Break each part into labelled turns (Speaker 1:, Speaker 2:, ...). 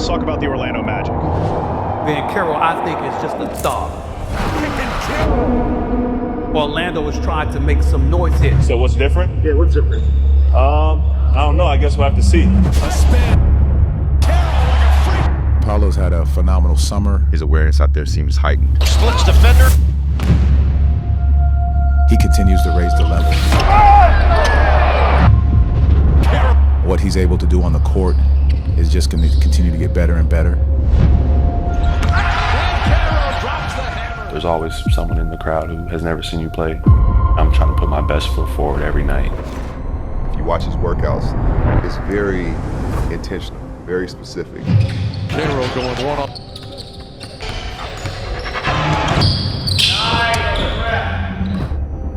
Speaker 1: Let's talk about the Orlando Magic.
Speaker 2: Banchero, I think, is just a star. Orlando is trying to make some noise here.
Speaker 1: So what's different?
Speaker 3: Yeah, what's different?
Speaker 1: I don't know. I guess we'll have to see.
Speaker 4: A spin. Carroll like a freak.
Speaker 5: Paolo's had a phenomenal summer.
Speaker 6: His awareness out there seems heightened.
Speaker 4: Splits defender.
Speaker 5: He continues to raise the level. What he's able to do on the court is just going to continue to get better and better.
Speaker 7: There's always someone in the crowd who has never seen you play. I'm trying to put my best foot forward every night.
Speaker 8: If you watch his workouts, it's very intentional, very specific.
Speaker 4: Carroll going one up.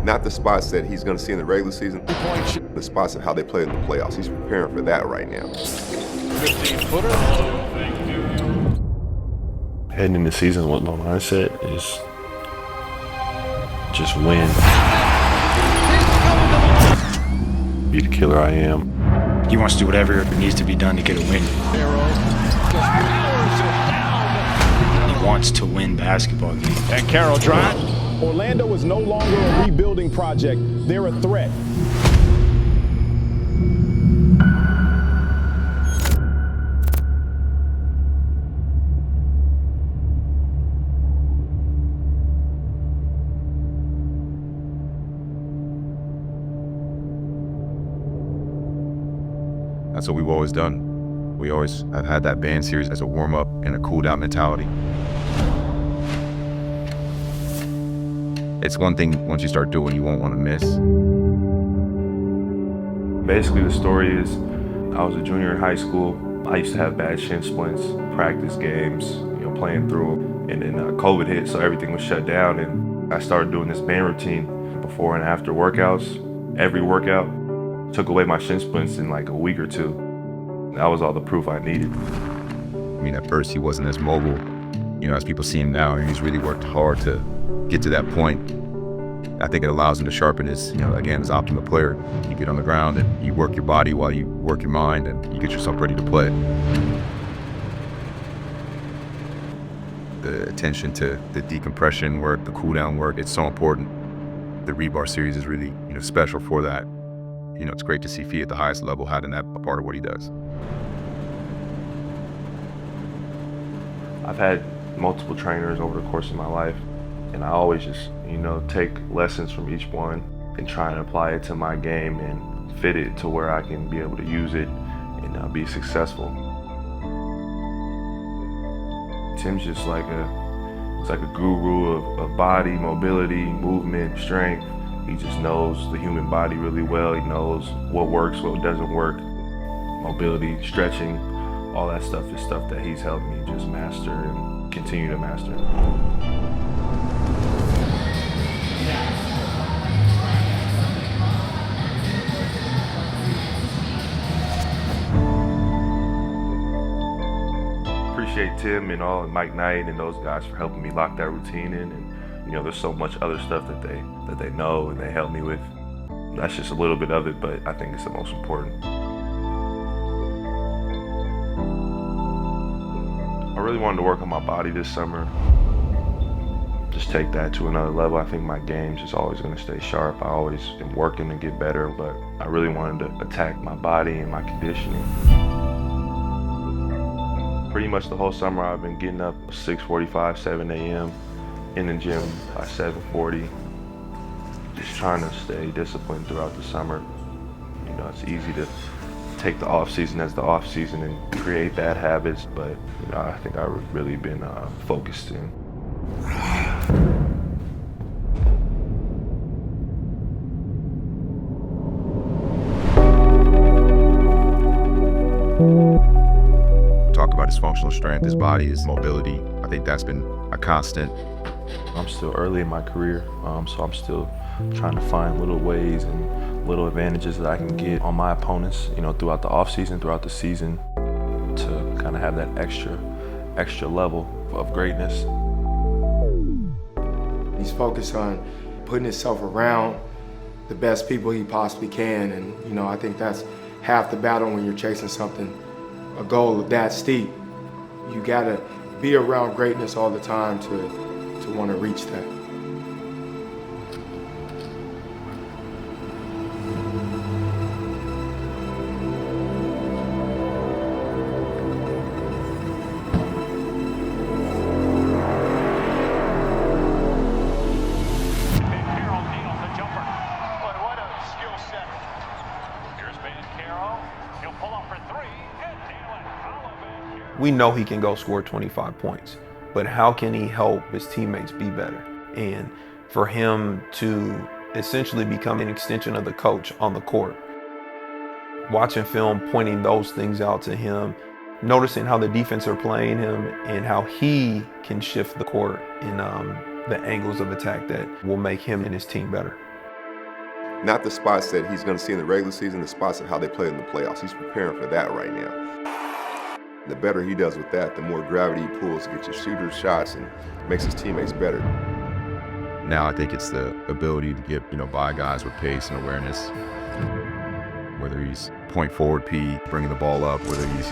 Speaker 8: Not the spots that he's going to see in the regular season, the spots of how they play in the playoffs. He's preparing for that right now.
Speaker 4: 15-footer.
Speaker 7: Heading into the season, what my mindset is just win. Be the killer I am.
Speaker 9: He wants to do whatever needs to be done to get a win. He wants to win basketball games.
Speaker 1: And Carroll drive.
Speaker 10: Orlando is no longer a rebuilding project. They're a threat.
Speaker 6: That's what we've always done. We always have had that band series as a warm-up and a cool-down mentality. It's one thing once you start doing you won't want to miss.
Speaker 7: Basically, the story is I was a junior in high school. I used to have bad shin splints, practice games, playing through them. And then COVID hit, so everything was shut down. And I started doing this band routine before and after workouts. Every workout took away my shin splints in like a week or two. That was all the proof I needed.
Speaker 6: I mean, at first he wasn't as mobile, as people see him now, and he's really worked hard to get to that point. I think it allows him to sharpen his, again, his optimal player. You get on the ground and you work your body while you work your mind and you get yourself ready to play. The attention to the decompression work, the cool down work, it's so important. The rebar series is really, special for that. It's great to see Fee at the highest level having that a part of what he does.
Speaker 7: I've had multiple trainers over the course of my life, and I always just, take lessons from each one and try and apply it to my game and fit it to where I can be able to use it and be successful. Tim's just like a guru of body, mobility, movement, strength. He just knows the human body really well. He knows what works, what doesn't work. Mobility, stretching, all that stuff is stuff that he's helped me just master and continue to master. Appreciate Tim and Mike Knight and those guys for helping me lock that routine in. And there's so much other stuff that they know and they help me with. That's just a little bit of it, but I think it's the most important. I really wanted to work on my body this summer. Just take that to another level. I think my game's just always going to stay sharp. I always am working to get better, but I really wanted to attack my body and my conditioning. Pretty much the whole summer I've been getting up 6:45, 7 a.m. in the gym by 7:40. Just trying to stay disciplined throughout the summer. It's easy to take the off season as the off season and create bad habits, but I think I've really been focused in.
Speaker 6: Talk about his functional strength, his body, his mobility. I think that's been a constant.
Speaker 7: I'm still early in my career, so I'm still trying to find little ways and little advantages that I can get on my opponents, throughout the off season, throughout the season, to kind of have that extra level of greatness.
Speaker 3: He's focused on putting himself around the best people he possibly can, and I think that's half the battle when you're chasing something, a goal that steep. You gotta be around greatness all the time to want to reach that.
Speaker 11: We know he can go score 25 points, but how can he help his teammates be better? And for him to essentially become an extension of the coach on the court, watching film, pointing those things out to him, noticing how the defense are playing him and how he can shift the court in the angles of attack that will make him and his team better.
Speaker 8: Not the spots that he's going to see in the regular season, the spots of how they play in the playoffs. He's preparing for that right now. The better he does with that, the more gravity he pulls to get your shooter shots and makes his teammates better.
Speaker 6: Now I think it's the ability to get, by guys with pace and awareness. Whether he's point forward P, bringing the ball up, whether he's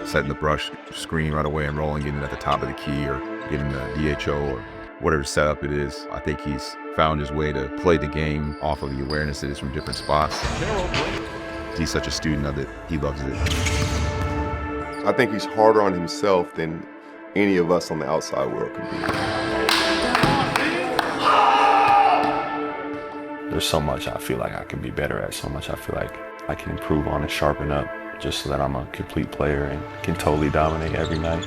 Speaker 6: setting the brush screen right away and rolling, getting it at the top of the key, or getting the DHO, or whatever setup it is. I think he's found his way to play the game off of the awareness that is from different spots. He's such a student of it, he loves it.
Speaker 8: I think he's harder on himself than any of us on the outside world can be.
Speaker 7: There's so much I feel like I can be better at, so much I feel like I can improve on and sharpen up just so that I'm a complete player and can totally dominate every night.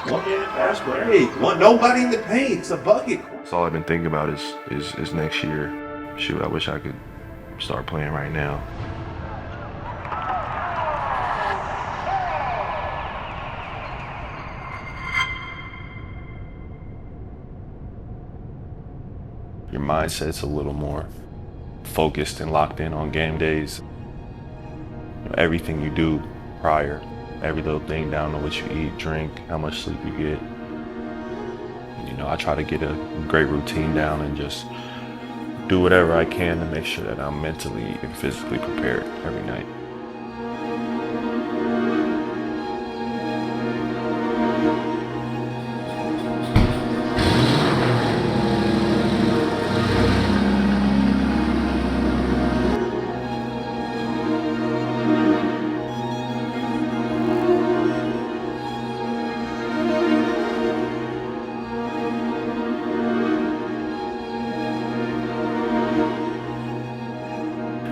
Speaker 12: 1 minute pass break. Nobody in the paint. It's a bucket.
Speaker 7: That's all I've been thinking about is next year. Shoot, I wish I could start playing right now. Your mindset's a little more focused and locked in on game days. Everything you do prior, every little thing down to what you eat, drink, how much sleep you get. I try to get a great routine down and just do whatever I can to make sure that I'm mentally and physically prepared every night.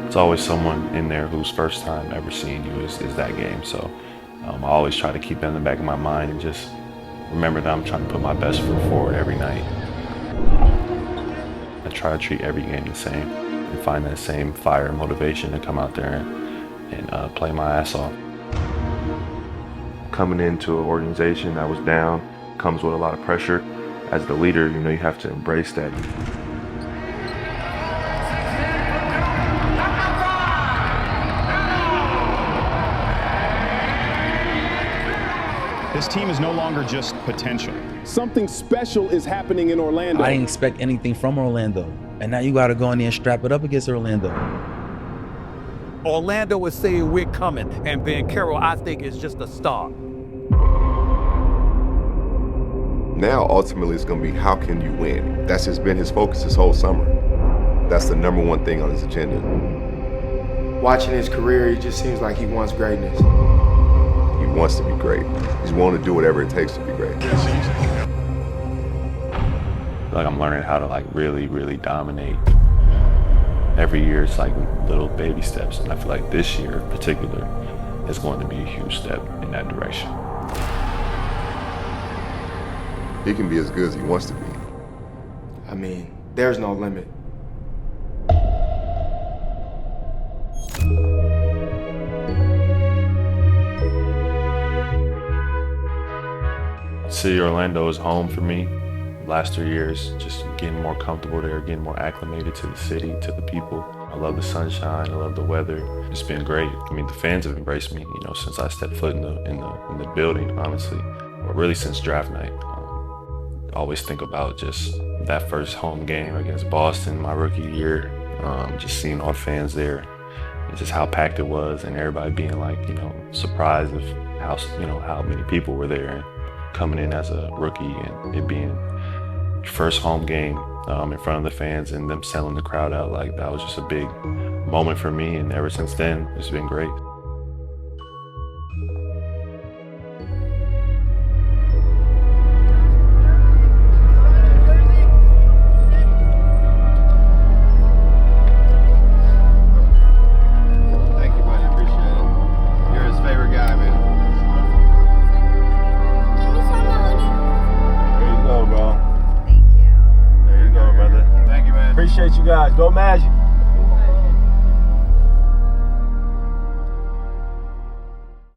Speaker 7: It's always someone in there whose first time ever seeing you is that game. So I always try to keep that in the back of my mind and just remember that I'm trying to put my best foot forward every night. I try to treat every game the same and find that same fire and motivation to come out there and play my ass off. Coming into an organization that was down comes with a lot of pressure. As the leader, you have to embrace that.
Speaker 10: This team is no longer just potential. Something special is happening in Orlando.
Speaker 13: I didn't expect anything from Orlando. And now you got to go in there and strap it up against Orlando.
Speaker 2: Orlando is saying we're coming, and Banchero, I think, is just a start.
Speaker 8: Now, ultimately, it's going to be how can you win? That's just been his focus this whole summer. That's the #1 thing on his agenda.
Speaker 3: Watching his career, he just seems like he wants greatness.
Speaker 8: He wants to be great. He's willing to do whatever it takes to be great.
Speaker 7: Like I'm learning how to really, really dominate. Every year it's like little baby steps, and I feel like this year in particular is going to be a huge step in that direction.
Speaker 8: He can be as good as he wants to be.
Speaker 3: I mean, there's no limit.
Speaker 7: City of Orlando is home for me. Last 3 years, just getting more comfortable there, getting more acclimated to the city, to the people. I love the sunshine, I love the weather. It's been great. I mean, the fans have embraced me, since I stepped foot in the building, honestly, or really since draft night. I always think about just that first home game against Boston, my rookie year, just seeing all the fans there, just how packed it was, and everybody being like, surprised of how, how many people were there, and coming in as a rookie and it being your first home game in front of the fans and them selling the crowd out, like that was just a big moment for me, and ever since then, it's been great.
Speaker 14: Appreciate you guys. Go Magic.